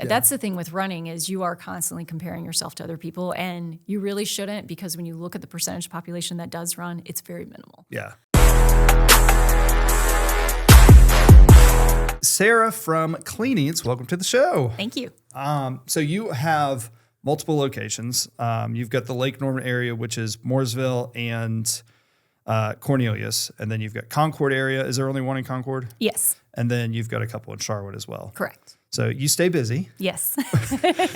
that's the thing with running is you are constantly comparing yourself to other people, and you really shouldn't, because when you look at the percentage population that does run, it's very minimal. Yeah. Sarah from Clean Eatz, welcome to the show. Thank you. So you have multiple locations. You've got the Lake Norman area, which is Mooresville and Cornelius, and then you've got Concord area. Is there only one in Concord? Yes. And then you've got a couple in Charlotte as well. Correct. So you stay busy. Yes.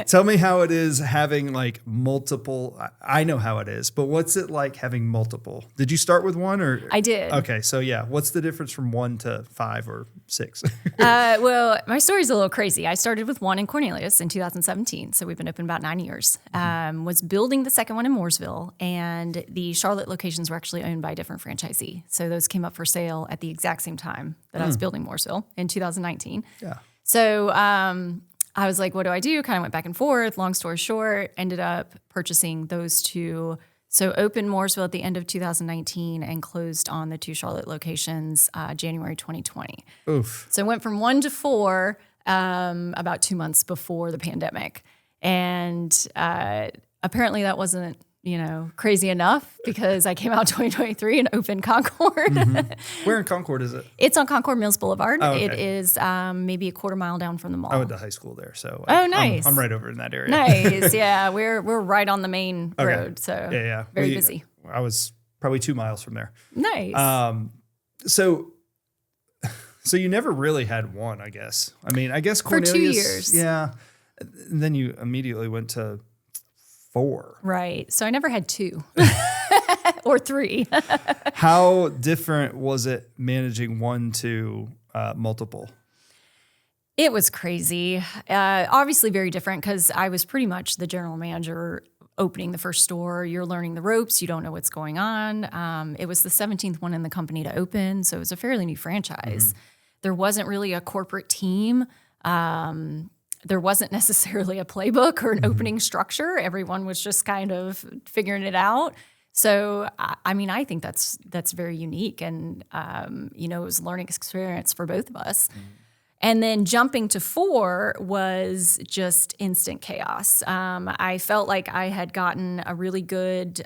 Tell me how it is having like multiple. I know how it is, but what's it like having multiple? Did you start with one or? I did. Okay. So yeah, what's the difference from 1 to 5 or 6? Well, my story's a little crazy. I started with one in Cornelius in 2017. So we've been open about 9 years. Was building the second one in Mooresville, and the Charlotte locations were actually owned by a different franchisee. So those came up for sale at the exact same time that I was building Mooresville in 2019. Yeah. So I was like, what do I do? Kind of went back and forth. Long story short, ended up purchasing those two. So opened Mooresville at the end of 2019 and closed on the 2 Charlotte locations January 2020. Oof. So went from 1 to 4 about 2 months before the pandemic. And apparently that wasn't, crazy enough, because I came out 2023 and opened Concord. Where in Concord is it? It's on Concord Mills Boulevard. Oh, okay. It is maybe a quarter mile down from the mall. I went to high school there, so nice. I'm right over in that area. Nice, yeah. We're right on the main road, so yeah. very busy. I was probably 2 miles from there. Nice. So you never really had one, I guess. I mean, I guess Cornelius. For 2 years. Yeah. And then you immediately went to 4. Right. So I never had 2 or 3. How different was it managing 1 to multiple? It was crazy. Obviously very different, because I was pretty much the general manager opening the first store. You're learning the ropes. You don't know what's going on. It was the 17th one in the company to open, so it was a fairly new franchise. There wasn't really a corporate team. There wasn't necessarily a playbook or an opening structure. Everyone was just kind of figuring it out. So, I mean, I think that's very unique. And, it was a learning experience for both of us. And then jumping to 4 was just instant chaos. I felt like I had gotten a really good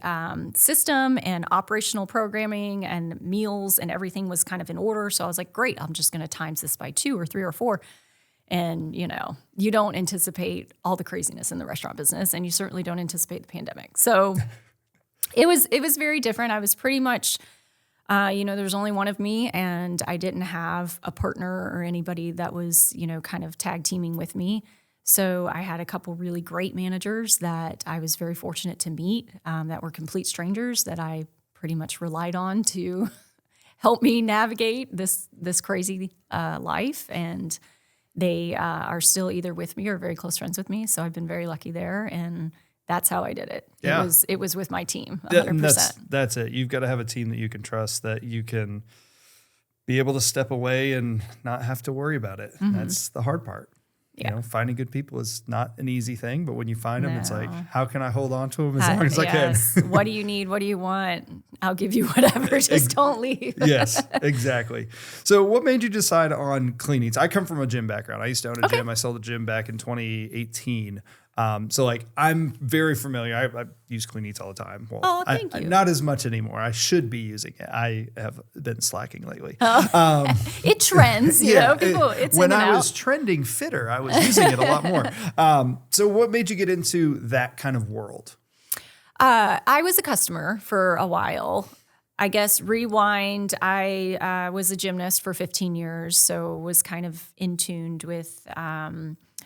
system and operational programming, and meals and everything was kind of in order. So I was like, great, I'm just going to times this by 2 or 3 or 4. And, you don't anticipate all the craziness in the restaurant business, and you certainly don't anticipate the pandemic. So it was very different. I was pretty much, there's only one of me, and I didn't have a partner or anybody that was, kind of tag teaming with me. So I had a couple really great managers that I was very fortunate to meet, that were complete strangers that I pretty much relied on to help me navigate this crazy life. And they are still either with me or very close friends with me. So I've been very lucky there, and that's how I did it. Yeah. It was with my team, 100%. That's it. You've got to have a team that you can trust, that you can be able to step away and not have to worry about it. That's the hard part. Yeah. Finding good people is not an easy thing, but when you find them, it's like, No. how can I hold on to them as long as I can? What do you need? What do you want? I'll give you whatever. Just don't leave. Yes, exactly. So what made you decide on Clean Eatz? I come from a gym background. I used to own a gym. I sold the gym back in 2018. So like I'm very familiar. I use Clean Eatz all the time. Well, thank you. Not as much anymore. I should be using it. I have been slacking lately. It trends, people. It's when in and I out. was trending fitter, I was using it a lot more. So what made you get into that kind of world? I was a customer for a while. I guess rewind, I was a gymnast for 15 years, so was kind of in tuned with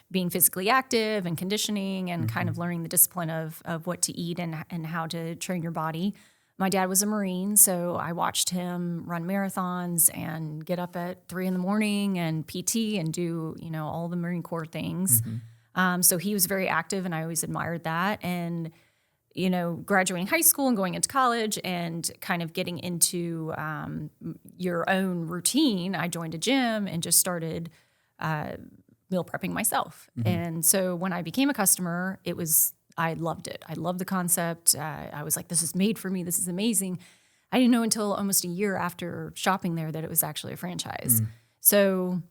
being physically active and conditioning and kind of learning the discipline of what to eat and how to train your body. My dad was a Marine, so I watched him run marathons and get up at 3 a.m. and PT and do, all the Marine Corps things. So he was very active, and I always admired that. And graduating high school and going into college and kind of getting into your own routine, I joined a gym and just started meal prepping myself. And so when I became a customer, I loved it. I loved the concept. I was like, this is made for me. This is amazing. I didn't know until almost a year after shopping there that it was actually a franchise. So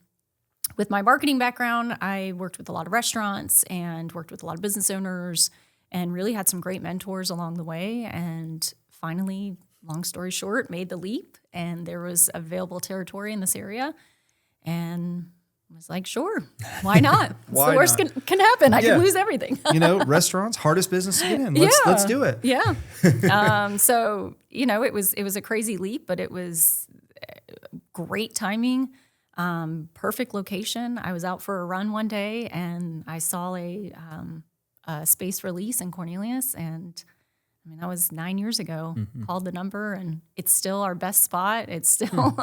with my marketing background, I worked with a lot of restaurants and worked with a lot of business owners and really had some great mentors along the way. And finally, long story short, made the leap, and there was available territory in this area. And I was like, sure, why not? Why the worst not? can happen. I can lose everything. Restaurants, hardest business to get in. Let's do it. Yeah. So, it was a crazy leap, but it was great timing, perfect location. I was out for a run one day and I saw a space release in Cornelius, and that was 9 years ago. Called the number, and it's still our best spot. It's still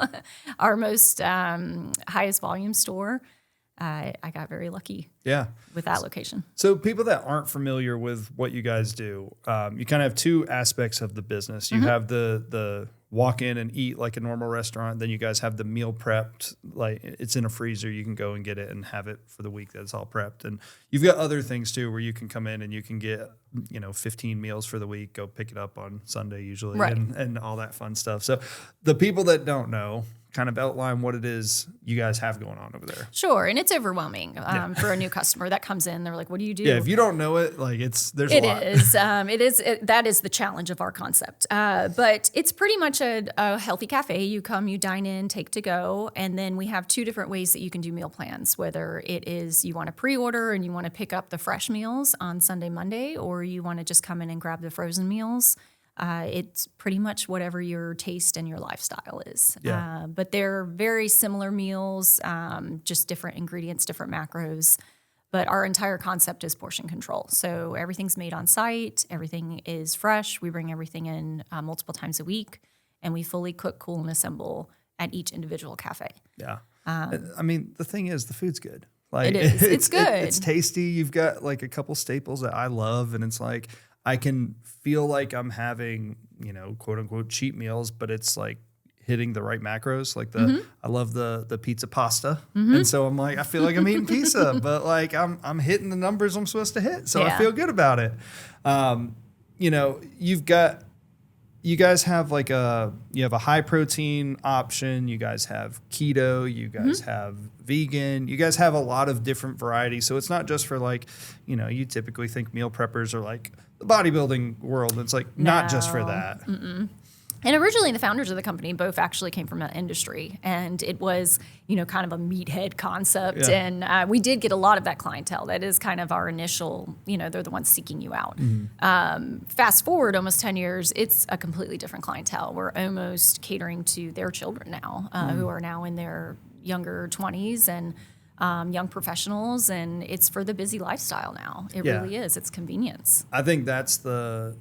our most highest volume store. I got very lucky with that location. So people that aren't familiar with what you guys do, you kind of have two aspects of the business. You have the walk in and eat like a normal restaurant. Then you guys have the meal prepped, like it's in a freezer. You can go and get it and have it for the week that's all prepped. And you've got other things too where you can come in and you can get 15 meals for the week, go pick it up on Sunday usually, and all that fun stuff. So the people that don't know, kind of outline what it is you guys have going on over there. Sure, and it's overwhelming for a new customer that comes in. They're like, "What do you do?" Yeah, if you don't know it, like there's a lot. That is the challenge of our concept. But it's pretty much a healthy cafe. You come, you dine in, take to go, and then we have two different ways that you can do meal plans. Whether it is you want to pre-order and you want to pick up the fresh meals on Sunday, Monday, or you want to just come in and grab the frozen meals. It's pretty much whatever your taste and your lifestyle is. Yeah. But they're very similar meals, just different ingredients, different macros. But our entire concept is portion control. So everything's made on site. Everything is fresh. We bring everything in multiple times a week, and we fully cook, cool, and assemble at each individual cafe. Yeah. The thing is, the food's good. Like, it is. It's good. It's tasty. You've got like a couple staples that I love, and it's like, I can feel like I'm having, quote unquote cheat meals, but it's like hitting the right macros. Like I love the pizza pasta. And so I'm like, I feel like I'm eating pizza, but like I'm hitting the numbers I'm supposed to hit. So I feel good about it. You guys have you have a high protein option. You guys have keto. You guys have vegan. You guys have a lot of different varieties. So it's not just for you typically think meal preppers are like the bodybuilding world. It's like not just for that. Mm-mm. And originally the founders of the company both actually came from that industry, and it was, kind of a meathead concept. Yeah. And we did get a lot of that clientele. That is kind of our initial, they're the ones seeking you out. Fast forward almost 10 years, it's a completely different clientele. We're almost catering to their children now, who are now in their younger 20s and young professionals, and it's for the busy lifestyle now. It really is. It's convenience. I think that's the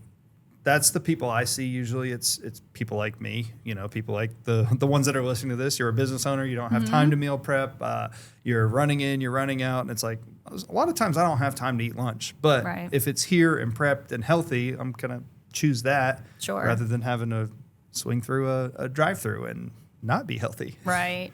people I see usually. It's people like me, people like the ones that are listening to this. You're a business owner. You don't have time to meal prep. You're running in, you're running out. And it's like, a lot of times I don't have time to eat lunch. But if it's here and prepped and healthy, I'm going to choose that rather than having to swing through a drive-through and not be healthy. Right.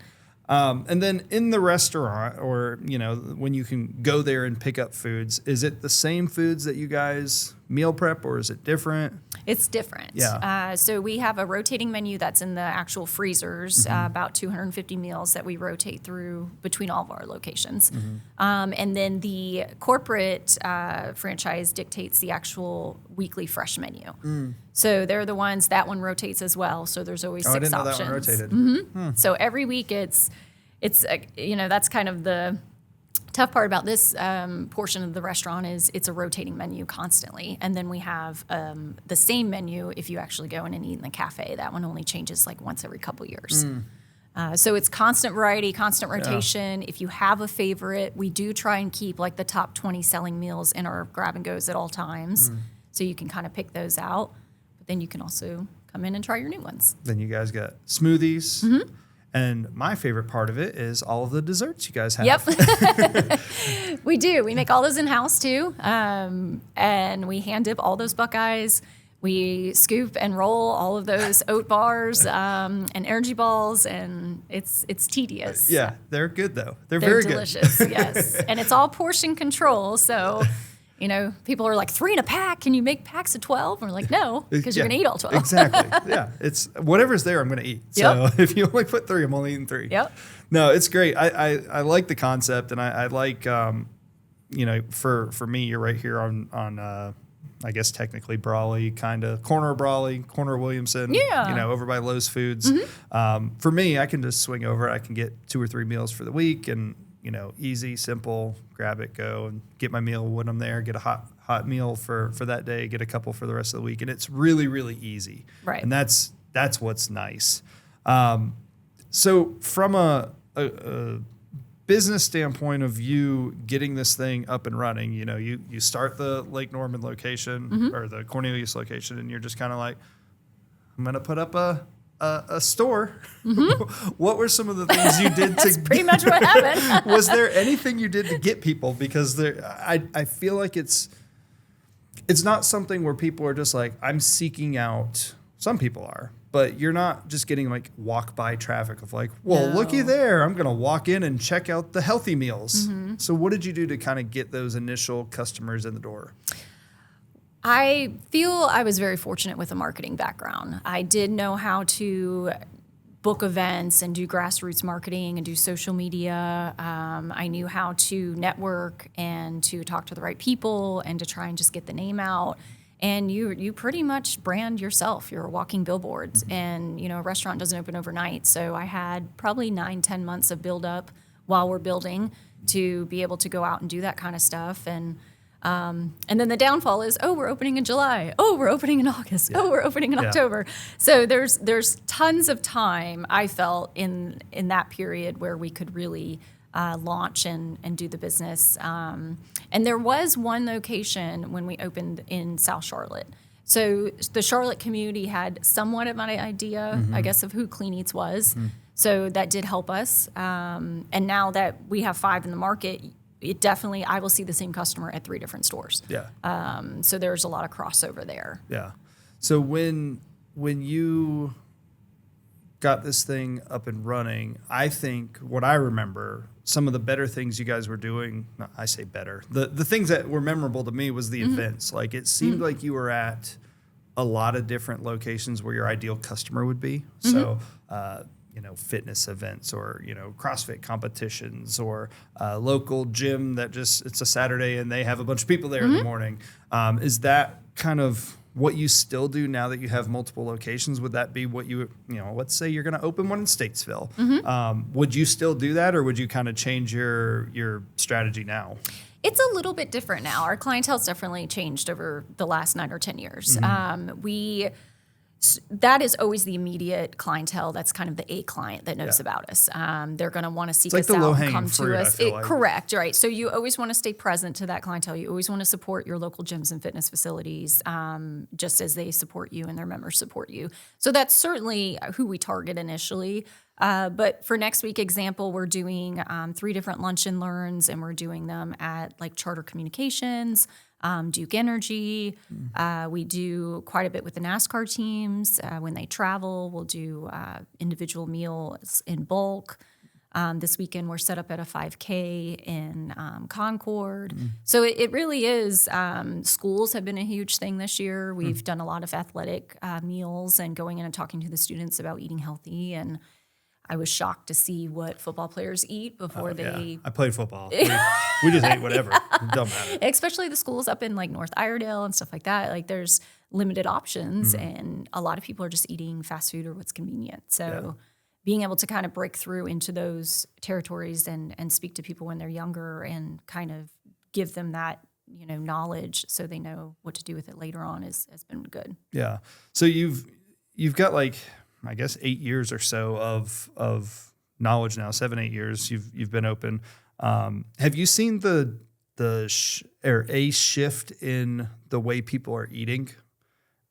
And then in the restaurant, or, when you can go there and pick up foods, is it the same foods that you guys meal prep, or is it different? It's different. Yeah. So we have a rotating menu that's in the actual freezers, about 250 meals that we rotate through between all of our locations. And then the corporate franchise dictates the actual weekly fresh menu. So they're the ones, that one rotates as well. So there's always 6 options. I didn't know that one rotated. So every week it's that's kind of the tough part about this portion of the restaurant is it's a rotating menu constantly. And then we have the same menu if you actually go in and eat in the cafe. That one only changes like once every couple years. So it's constant variety, constant rotation. Yeah. If you have a favorite, we do try and keep like the top 20 selling meals in our grab and goes at all times. So you can kind of pick those out. But then you can also come in and try your new ones. Then you guys got smoothies. And my favorite part of it is all of the desserts you guys have. Yep. We do. We make all those in-house too. And we hand dip all those Buckeyes. We scoop and roll all of those oat bars and energy balls, and it's tedious. Yeah, they're good though. They're very delicious, good. Yes. And it's all portion control, so You know, people are like 3 in a pack. Can you make packs of 12? And we're like, no, because you're going to eat all 12. Exactly. Yeah. It's whatever's there, I'm going to eat. So if you only put 3, I'm only eating 3. Yep. No, it's great. I like the concept, and I like, you know, for me, you're right here on I guess technically Brawley, kind of corner of Brawley, corner of Williamson. Yeah. You know, over by Lowe's Foods. For me, I can just swing over. I can get 2 or 3 meals for the week, and you know, easy, simple, grab it, go, and get my meal when I'm there, get a hot meal for that day, get a couple for the rest of the week. And it's really, really easy. Right. And that's what's nice. So from a business standpoint of you getting this thing up and running, you know, you start the Lake Norman location or the Cornelius location, and you're just kind of like, I'm going to put up a store. What were some of the things you did That's pretty much what happened. Was there anything you did to get people? Because I feel like it's not something where people are just like, I'm seeking out. Some people are, but you're not just getting like walk by traffic of like, well, No. looky there, I'm going to walk in and check out the healthy meals. So what did you do to kind of get those initial customers in the door? I feel I was very fortunate with a marketing background. I did know how to book events and do grassroots marketing and do social media. I knew how to network and to talk to the right people and to try and just get the name out. And you pretty much brand yourself. You're walking billboards. And, you know, a restaurant doesn't open overnight. So I had probably 9-10 months of build up while we're building to be able to go out and do that kind of stuff. And then the downfall is, we're opening in July. We're opening in August. We're opening in October. So there's tons of time, I felt, in that period where we could really launch and do the business. And there was one location when we opened in South Charlotte. So the Charlotte community had somewhat of an idea, I guess, of who Clean Eatz was. So that did help us. And now that we have 5 in the market, it definitely, I will see the same customer at 3 different stores. Yeah. So there's a lot of crossover there. Yeah. So when you got this thing up and running, I think what I remember, some of the better things you guys were doing, no, I say better, the things that were memorable to me was the events. Like it seemed like you were at a lot of different locations where your ideal customer would be. So, you know, fitness events or, you know, CrossFit competitions or a local gym that just, it's a Saturday and they have a bunch of people there in the morning. Is that kind of what you still do now that you have multiple locations? Would that be what you know, let's say you're going to open one in Statesville. Would you still do that, or would you kind of change your strategy now? It's a little bit different now. Our clientele's definitely changed over the last 9 or 10 years. That is always the immediate clientele. That's kind of the A client that knows about us. They're going to want to seek us out and come to us. Correct, right. So you always want to stay present to that clientele. You always want to support your local gyms and fitness facilities, just as they support you and their members support you. So that's certainly who we target initially. But for next week example, we're doing 3 different lunch and learns, and we're doing them at like Charter Communications, Duke Energy. We do quite a bit with the NASCAR teams. When they travel, we'll do individual meals in bulk. This weekend, we're set up at a 5K in Concord. So it really is. Schools have been a huge thing this year. We've done a lot of athletic meals and going in and talking to the students about eating healthy. And I was shocked to see what football players eat before they... I played football. We just ate whatever. It don't matter. Especially the schools up in like North Iredale and stuff like that. Like there's limited options and a lot of people are just eating fast food or what's convenient. So being able to kind of break through into those territories and speak to people when they're younger and kind of give them that, you know, knowledge so they know what to do with it later on has been good. Yeah. So you've got like, I guess 8 years or so of knowledge now, 7-8 years you've been open. Have you seen a shift in the way people are eating?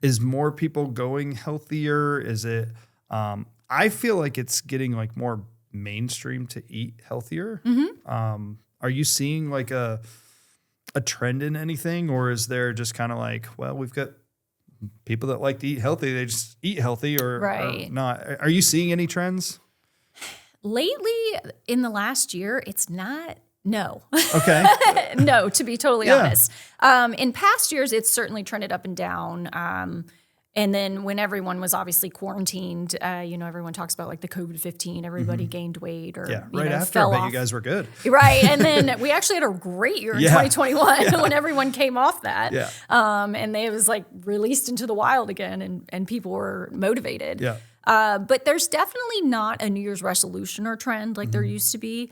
Is more people going healthier? Is it? I feel like it's getting like more mainstream to eat healthier. Are you seeing like a trend in anything, or is there just kind of like, well, we've got people that like to eat healthy, they just eat healthy or not? Are you seeing any trends? Lately, in the last year, it's not No. Okay. No, to be totally honest. In past years, it's certainly trended up and down. And then when everyone was obviously quarantined, everyone talks about like the COVID-15, everybody gained weight or right after, fell I bet off. you guys were good. Right. And then we actually had a great year in 2021 when everyone came off that. Yeah. And it was like released into the wild again and people were motivated. Yeah. But there's definitely not a New Year's resolution or trend like there used to be.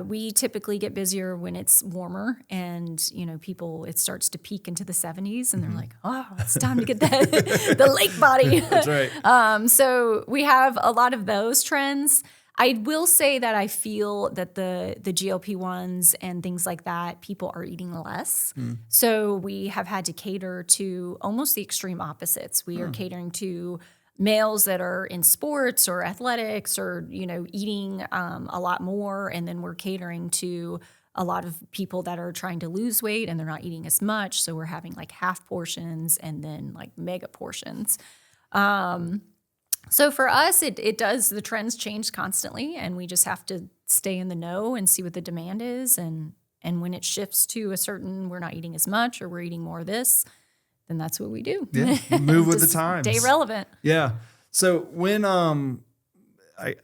We typically get busier when it's warmer and, people, it starts to peak into the 70s and they're like, oh, it's time to get the lake body. That's right. So we have a lot of those trends. I will say that I feel that the GLP-1s and things like that, people are eating less. So we have had to cater to almost the extreme opposites. We are catering to males that are in sports or athletics or, eating a lot more. And then we're catering to a lot of people that are trying to lose weight and they're not eating as much. So we're having like half portions and then like mega portions. So for us, the trends change constantly and we just have to stay in the know and see what the demand is. And when it shifts to we're not eating as much or we're eating more of this, then that's what we do. Yeah, move with the times. Stay relevant. Yeah. So when I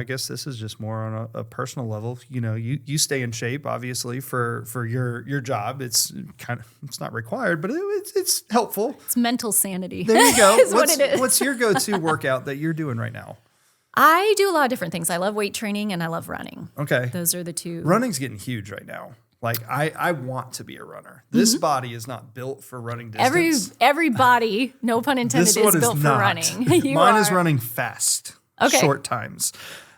guess this is just more on a personal level. You stay in shape, obviously, for your job. It's not required, but it's helpful. It's mental sanity. There you go. What it is. What's your go-to workout that you're doing right now? I do a lot of different things. I love weight training and I love running. Okay. Those are the two. Running's getting huge right now. Like I want to be a runner. This body is not built for running distance. Every body, no pun intended, is built for running. Mine is running fast, okay. Short times.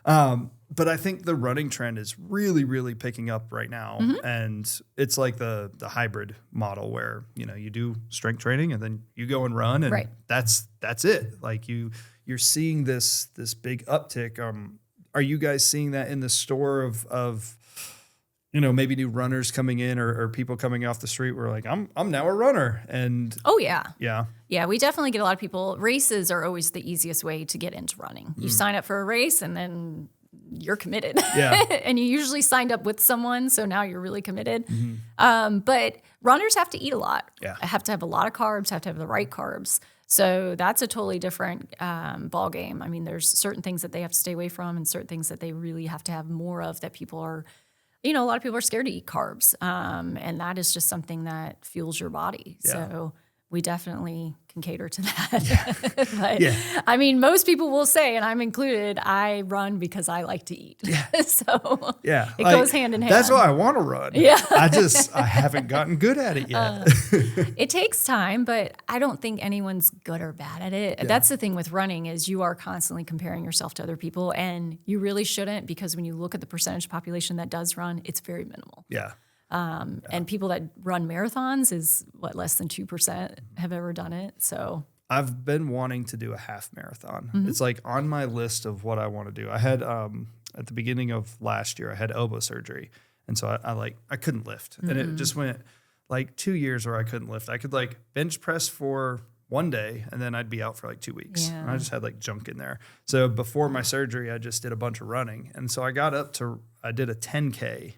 But I think the running trend is really, really picking up right now. And it's like the hybrid model where, you do strength training and then you go and run and that's it. Like you're seeing this big uptick. Are you guys seeing that in the store of maybe new runners coming in or people coming off the street where like, I'm now a runner and. Oh yeah. Yeah. Yeah. We definitely get a lot of people. Races are always the easiest way to get into running. You sign up for a race and then you're committed. Yeah. And you usually signed up with someone. So now you're really committed. But runners have to eat a lot. Yeah. Have to have a lot of carbs, have to have the right carbs. So that's a totally different ball game. I mean, there's certain things that they have to stay away from and certain things that they really have to have more of that people are, a lot of people are scared to eat carbs. And that is just something that fuels your body. Yeah. So we definitely can cater to that. Yeah. But I mean, most people will say, and I'm included, I run because I like to eat. Yeah. So it goes hand in hand. That's why I want to run. Yeah. I haven't gotten good at it yet. It takes time, but I don't think anyone's good or bad at it. Yeah. That's the thing with running is you are constantly comparing yourself to other people and you really shouldn't because when you look at the percentage population that does run, it's very minimal. Yeah. And people that run marathons is less than 2% have ever done it. So I've been wanting to do a half marathon. It's like on my list of what I want to do. I had, at the beginning of last year, I had elbow surgery. And so I couldn't lift and it just went like 2 years where I couldn't lift. I could like bench press for one day and then I'd be out for like 2 weeks. Yeah. And I just had like junk in there. So before my surgery, I just did a bunch of running. And so I did a 10K.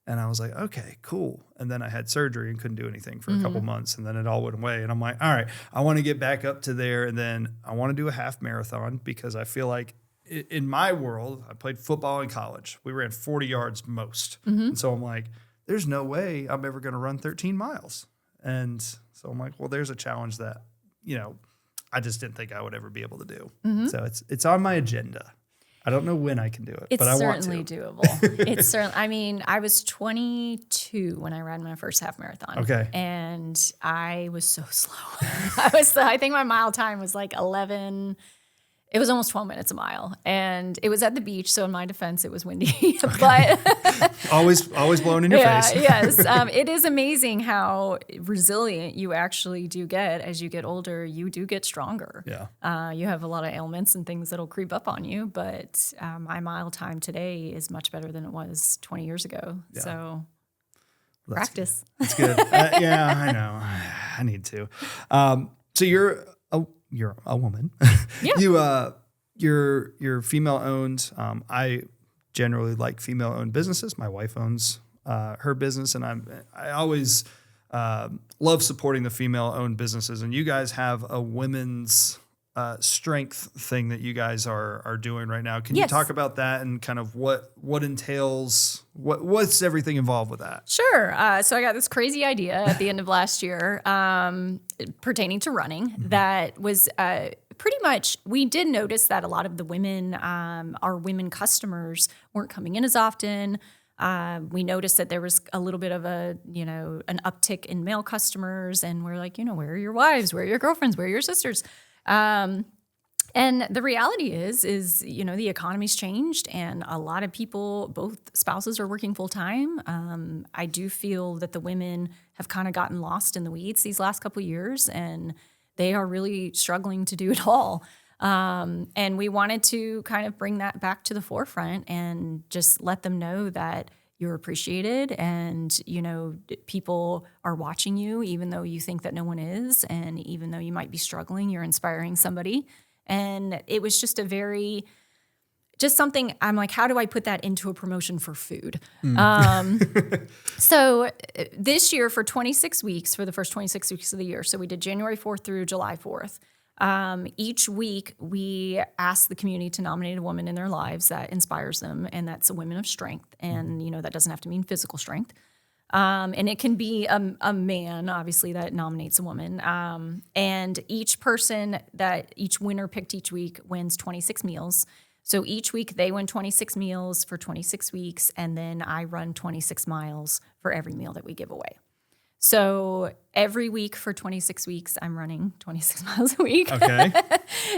And I was like, okay, cool. And then I had surgery and couldn't do anything for a couple months. And then it all went away. And I'm like, all right, I want to get back up to there. And then I want to do a half marathon because I feel like in my world, I played football in college. We ran 40 yards most. And so I'm like, there's no way I'm ever going to run 13 miles. And so I'm like, well, there's a challenge that, I just didn't think I would ever be able to do. So it's on my agenda. I don't know when I can do it, but I want to. It's certainly doable. It's certainly, I mean, I was 22 when I ran my first half marathon. Okay. And I was so slow. I think my mile time was like 11. It was almost 12 minutes a mile. And it was at the beach. So in my defense, it was windy, but always blowing in your face. Yes. It is amazing how resilient you actually do get as you get older. You do get stronger. Yeah. You have a lot of ailments and things that'll creep up on you, but my mile time today is much better than it was 20 years ago. Yeah. So practice. That's good. Yeah, I know. I need to. So you're a woman. Yeah. You're female owned. I generally like female-owned businesses. My wife owns her business, and I always love supporting the female-owned businesses. And you guys have a women's strength thing that you guys are doing right now. Can you talk about that and kind of what entails, what's everything involved with that? Sure. So I got this crazy idea at the end of last year pertaining to running that was pretty much, we did notice that a lot of the women, our women customers weren't coming in as often. We noticed that there was a little bit of an uptick in male customers, and we're like, where are your wives? Where are your girlfriends? Where are your sisters? And the reality is, the economy's changed, and a lot of people, both spouses are working full time. I do feel that the women have kind of gotten lost in the weeds these last couple of years, and they are really struggling to do it all. And we wanted to kind of bring that back to the forefront and just let them know that you're appreciated, and, people are watching you, even though you think that no one is. And even though you might be struggling, you're inspiring somebody. And it was just something I'm like, how do I put that into a promotion for food? So this year for 26 weeks, for the first 26 weeks of the year, so we did January 4th through July 4th. Each week we ask the community to nominate a woman in their lives that inspires them, and that's a woman of strength. And, that doesn't have to mean physical strength. And it can be a man, obviously, that nominates a woman. And each winner picked each week wins 26 meals. So each week they win 26 meals for 26 weeks, and then I run 26 miles for every meal that we give away. So every week for 26 weeks, I'm running 26 miles a week. Okay.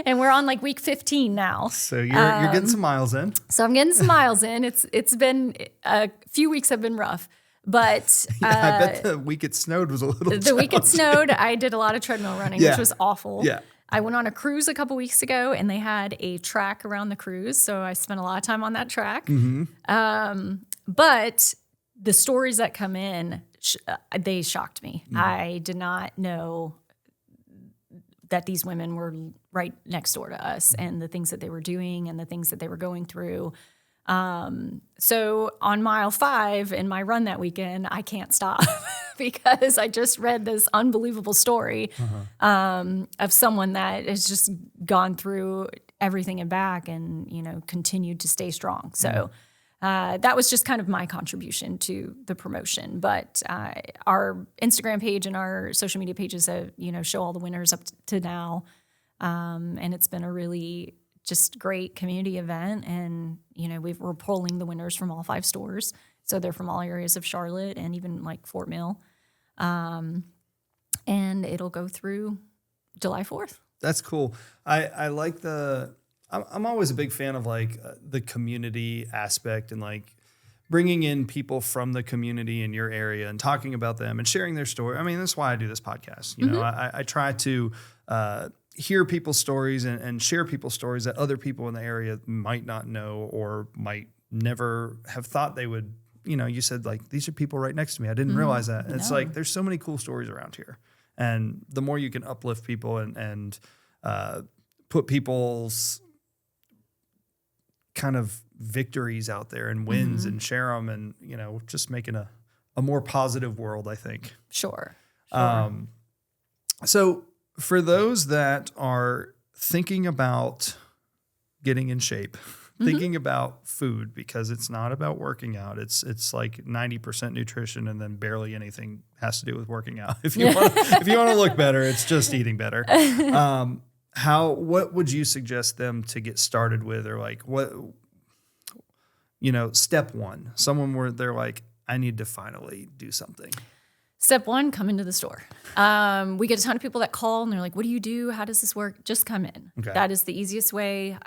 And we're on like week 15 now. So you're getting some miles in. So I'm getting some miles in. It's been a few weeks have been rough, but I bet the week it snowed was a little The week it snowed, I did a lot of treadmill running, which was awful. Yeah. I went on a cruise a couple weeks ago, and they had a track around the cruise, so I spent a lot of time on that track. But the stories that come in, they shocked me. I did not know that these women were right next door to us, and the things that they were doing and the things that they were going through. So on mile 5 in my run that weekend, I can't stop because I just read this unbelievable story of someone that has just gone through everything and back and, continued to stay strong. So that was just kind of my contribution to the promotion. But our Instagram page and our social media pages have, show all the winners up to now. And it's been a really just great community event. And, we're polling the winners from all 5 stores. So they're from all areas of Charlotte and even like Fort Mill. And it'll go through July 4th. That's cool. I like I'm always a big fan of like the community aspect and like bringing in people from the community in your area and talking about them and sharing their story. I mean, that's why I do this podcast. I try to hear people's stories and share people's stories that other people in the area might not know or might never have thought they would. You said like, these are people right next to me. I didn't realize that. And it's like, there's so many cool stories around here. And the more you can uplift people and put people's kind of victories out there and wins and share them and, just making a more positive world, I think. Sure. So for those that are thinking about getting in shape, thinking about food, because it's not about working out. It's like 90% nutrition and then barely anything has to do with working out. If you want to look better, it's just eating better. What would you suggest them to get started with, or like what, step one, someone where they're like, I need to finally do something. Step 1, come into the store. We get a ton of people that call and they're like, what do you do? How does this work? Just come in. Okay. That is the easiest way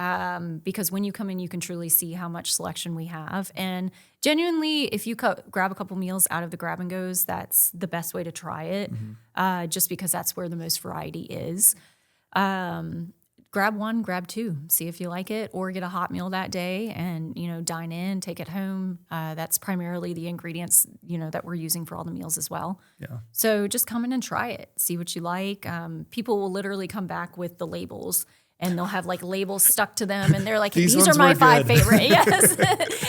because when you come in, you can truly see how much selection we have. And genuinely, if you grab a couple meals out of the grab and goes, that's the best way to try it just because that's where the most variety is. Grab 1, grab 2, see if you like it, or get a hot meal that day and, dine in, take it home. That's primarily the ingredients, that we're using for all the meals as well. Yeah. So just come in and try it, see what you like. People will literally come back with the labels and they'll have like labels stuck to them. And they're like, These these are ones my were 5 good. favorite. Yes.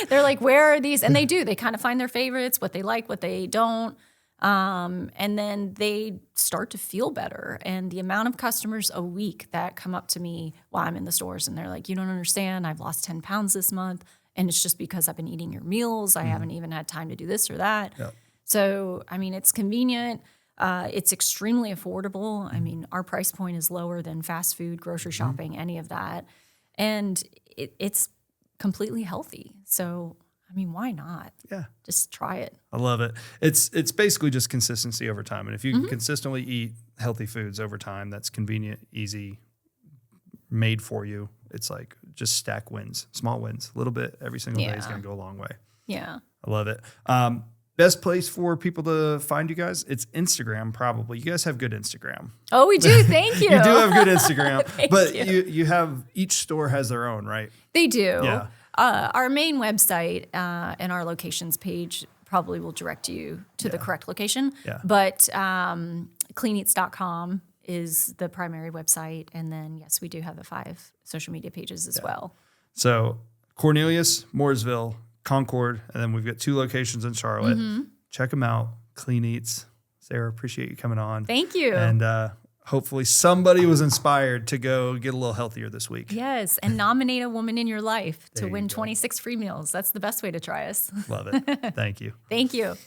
They're like, where are these? And they do. They kind of find their favorites, what they like, what they don't. And then they start to feel better. And the amount of customers a week that come up to me while I'm in the stores and they're like, you don't understand. I've lost 10 pounds this month. And it's just because I've been eating your meals. I haven't even had time to do this or that. Yep. So, I mean, it's convenient. It's extremely affordable. I mean, our price point is lower than fast food, grocery shopping, any of that. And it's completely healthy. So, I mean, why not? Yeah. Just try it. I love it. It's basically just consistency over time. And if you can consistently eat healthy foods over time, that's convenient, easy, made for you. It's like just stack wins, small wins, a little bit every single day is going to go a long way. Yeah. I love it. Best place for people to find you guys? It's Instagram, probably. You guys have good Instagram. Oh, we do. Thank you. You do have good Instagram, but you. you have, each store has their own, right? They do. Yeah. Our main website and our locations page probably will direct you to the correct location. Yeah. But cleaneatz.com is the primary website. And then, yes, we do have the 5 social media pages as well. So Cornelius, Mooresville, Concord, and then we've got 2 locations in Charlotte. Check them out. Clean Eatz. Sarah, appreciate you coming on. Thank you. And hopefully somebody was inspired to go get a little healthier this week. Yes, and nominate a woman in your life to There you win go. 26 free meals. That's the best way to try us. Love it. Thank you. Thank you.